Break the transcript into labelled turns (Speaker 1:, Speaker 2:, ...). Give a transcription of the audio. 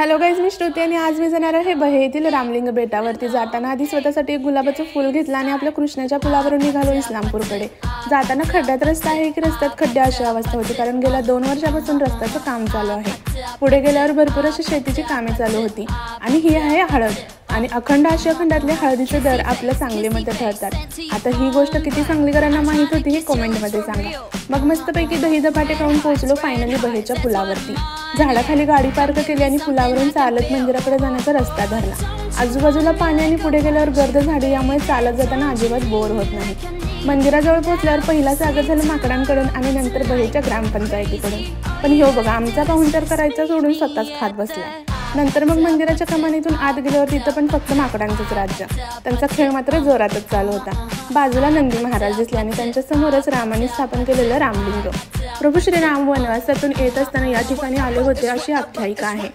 Speaker 1: Hello guys, मी श्रुती आणि आज मी जाणार आहे बहे येथील रामलिंग बेटावरती। जाताना आधी स्वतःसाठी एक गुलाबाचं फूल घेतलं आणि आपल्या कृष्णाच्या पुलावरून निघालो इस्लामपूरकडे। जाताना खड्ड्यात रस्ता आहे की रस्त्यात खड्डे अशी अवस्था होती, कारण गेल्या 2 वर्षापासून रस्त्याचं काम चालू आहे। पुढे गेल्यावर भरपूर अशी शेतीची कामे चालू होती आणि ही आहे हळद आणि अखंड आशिया खंडातले हळदीचे दर आपल्या सांगलीमध्ये ठरतात। आता ही गोष्ट किती सांगलीकरांना माहित होती हे कमेंटमध्ये सांगा। मग मस्तपैकी दही धपाटे खाऊन पोहोचलो फायनली बहेच्या पुलावरती। झाडाखाली गाडी पार्क केली आणि पुलावरून चालत मंदिराकडे जाण्याचा रस्ता धरला। आजूबाजूला पाणी आणि पुढे गेल्यावर गर्द झाडी, यामुळे चालत जाताना अजिबात बोर होत नाही। मंदिराजवळ पोहोचल्यावर पहिला स्वागत झालं माकडांकडून आणि नंतर बहेच्या ग्रामपंचायतीकडून। पण हे बघा, आमचा पाहुणचार करायचा सोडून स्वतःच खात बसला। नंतर मग मंदिराच्या कमानीतून आत गेल्यावर तिथं पण फक्त माकडांचंच राज्य। त्यांचा खेळ मात्र जोरातच चालू होता। बाजूला नंदी महाराज दिसले आणि त्यांच्या समोरच रामाने स्थापन केलेलं रामलिंग। प्रभू श्रीराम वनवासातून येत असताना या ठिकाणी आले होते अशी आख्यायिका आहे।